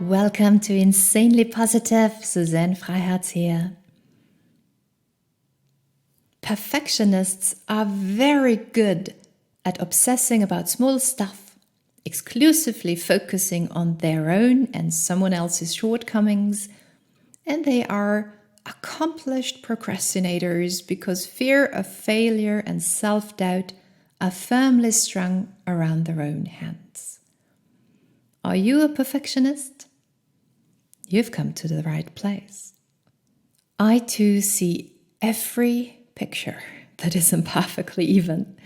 Welcome to Insanely Positive, Suzanne Freiherz here. Perfectionists are very good at obsessing about small stuff, exclusively focusing on their own and someone else's shortcomings, and they are accomplished procrastinators because fear of failure and self-doubt are firmly strung around their own hands. Are you a perfectionist? You've come to the right place. I too see every picture that isn't perfectly even,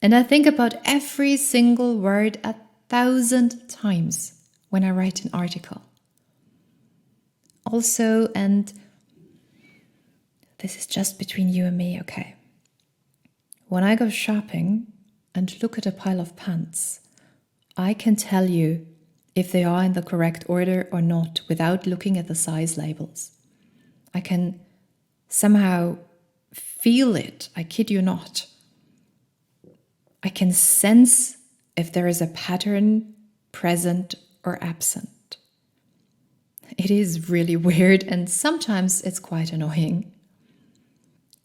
and I think about every single word 1,000 times when I write an article. Also, and this is just between you and me, okay? When I go shopping and look at a pile of pants, I can tell you if they are in the correct order or not without looking at the size labels. I can somehow feel it, I kid you not. I can sense if there is a pattern present or absent. It is really weird and sometimes it's quite annoying.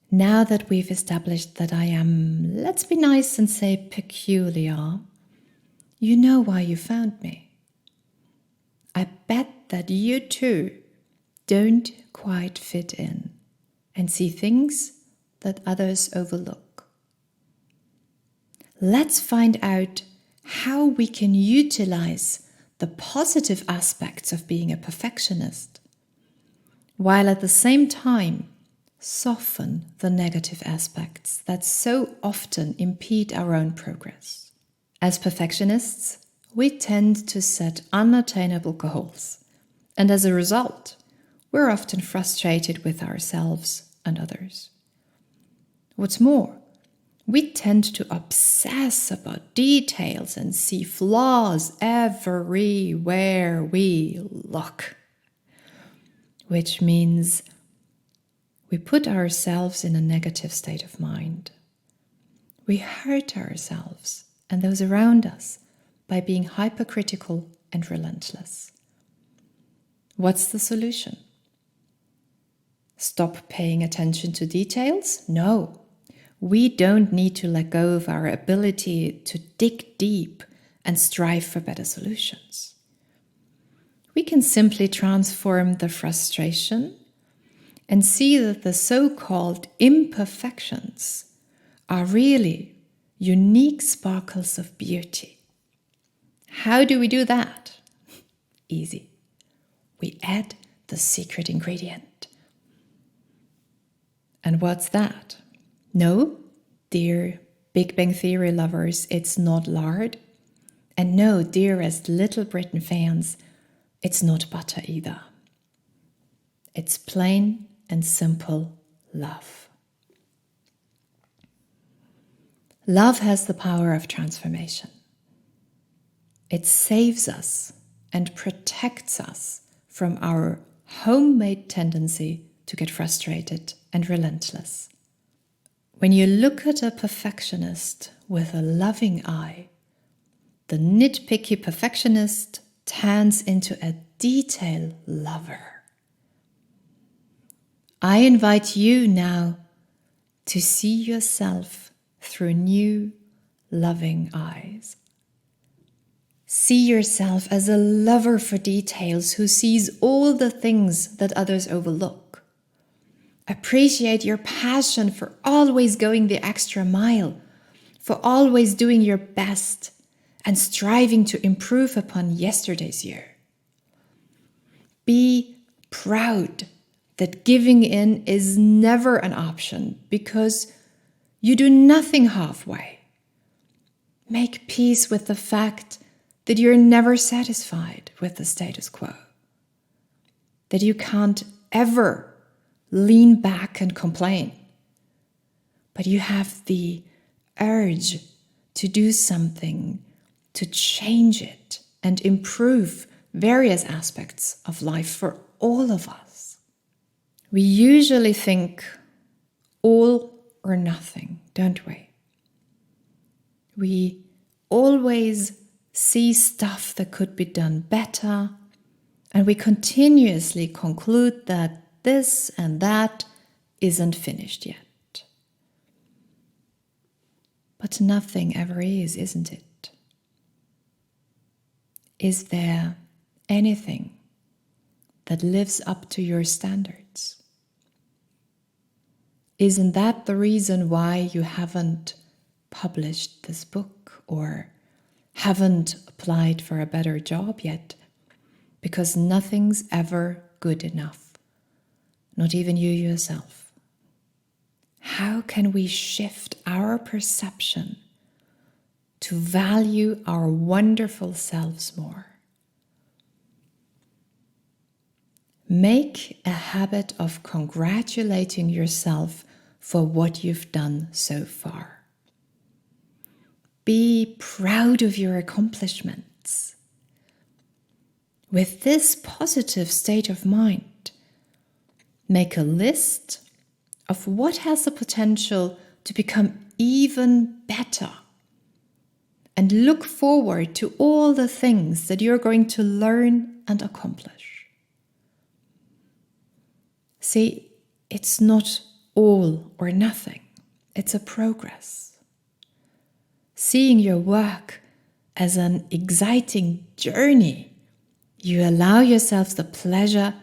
Now that we've established that I am, let's be nice and say peculiar, you know why you found me. I bet that you too don't quite fit in and see things that others overlook. Let's find out how we can utilize the positive aspects of being a perfectionist, while at the same time soften the negative aspects that so often impede our own progress. As perfectionists, we tend to set unattainable goals, and as a result, we're often frustrated with ourselves and others. What's more, we tend to obsess about details and see flaws everywhere we look, which means we put ourselves in a negative state of mind. We hurt ourselves and those around us by being hypercritical and relentless. What's the solution? Stop paying attention to details? No. We don't need to let go of our ability to dig deep and strive for better solutions. We can simply transform the frustration and see that the so-called imperfections are really unique sparkles of beauty. How do we do that? Easy. We add the secret ingredient. And what's that? No, dear Big Bang Theory lovers, it's not lard. And no, dearest Little Britain fans, it's not butter either. It's plain and simple love. Love has the power of transformation. It saves us and protects us from our homemade tendency to get frustrated and relentless. When you look at a perfectionist with a loving eye, the nitpicky perfectionist turns into a detail lover. I invite you now to see yourself through new, loving eyes. See yourself as a lover for details who sees all the things that others overlook. Appreciate your passion for always going the extra mile, for always doing your best and striving to improve upon yesterday's year. Be proud that giving in is never an option because you do nothing halfway. Make peace with the fact that you're never satisfied with the status quo, that you can't ever lean back and complain, but you have the urge to do something, to change it and improve various aspects of life for all of us. We usually think all or nothing, don't we? We always see stuff that could be done better, And we continuously conclude that this and that isn't finished yet. But nothing ever is, isn't it? Is there anything that lives up to your standards? Isn't that the reason why you haven't published this book or haven't applied for a better job yet? Because nothing's ever good enough, not even you yourself. How can we shift our perception to value our wonderful selves more? Make a habit of congratulating yourself for what you've done so far. Be proud of your accomplishments. With this positive state of mind, make a list of what has the potential to become even better. And look forward to all the things that you're going to learn and accomplish. See, it's not all or nothing. It's a progress. Seeing your work as an exciting journey, you allow yourself the pleasure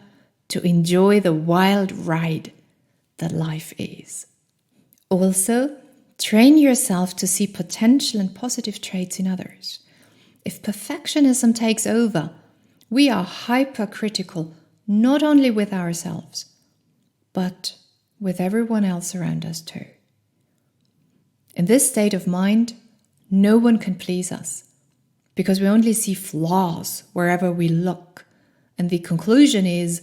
to enjoy the wild ride that life is. Also, train yourself to see potential and positive traits in others. If perfectionism takes over, we are hypercritical not only with ourselves, but with everyone else around us too. In this state of mind, no one can please us because we only see flaws wherever we look. And the conclusion is,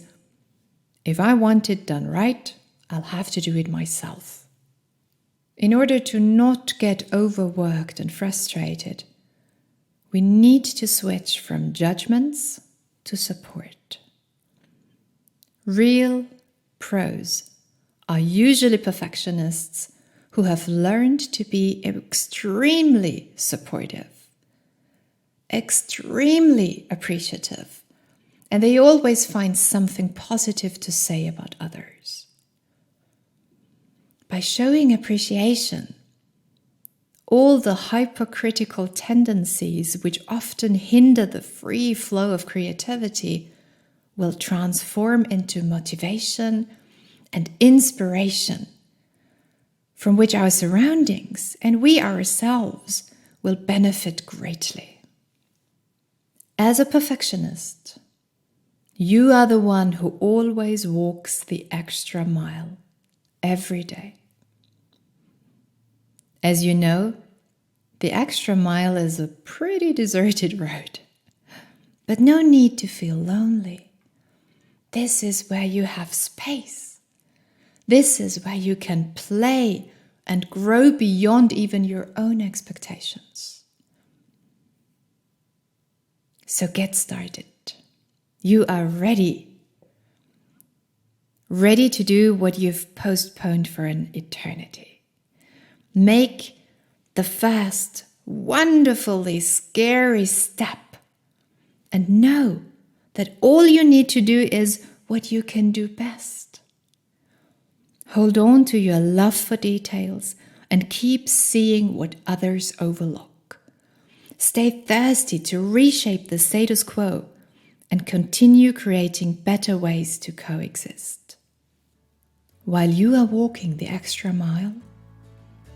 if I want it done right, I'll have to do it myself. In order to not get overworked and frustrated, we need to switch from judgments to support. Real pros are usually perfectionists who have learned to be extremely supportive, extremely appreciative, and they always find something positive to say about others. By showing appreciation, all the hypercritical tendencies which often hinder the free flow of creativity will transform into motivation and inspiration, from which our surroundings and we ourselves will benefit greatly. As a perfectionist, you are the one who always walks the extra mile every day. As you know, the extra mile is a pretty deserted road, but no need to feel lonely. This is where you have space. This is where you can play and grow beyond even your own expectations. So get started. You are ready to do what you've postponed for an eternity. Make the first wonderfully scary step and know that all you need to do is what you can do best. Hold on to your love for details and keep seeing what others overlook. Stay thirsty to reshape the status quo and continue creating better ways to coexist. While you are walking the extra mile,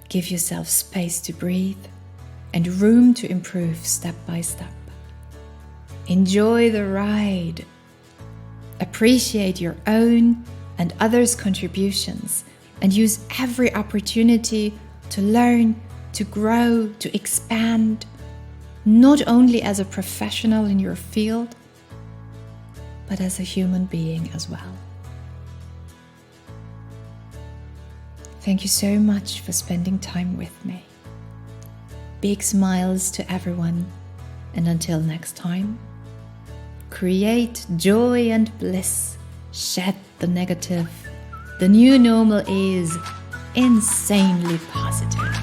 give yourself space to breathe and room to improve step by step. Enjoy the ride. Appreciate your own and others' contributions and use every opportunity to learn, to grow, to expand, not only as a professional in your field, but as a human being as well. Thank you so much for spending time with me. Big smiles to everyone, and until next time, create joy and bliss, shed the negative. The new normal is insanely positive.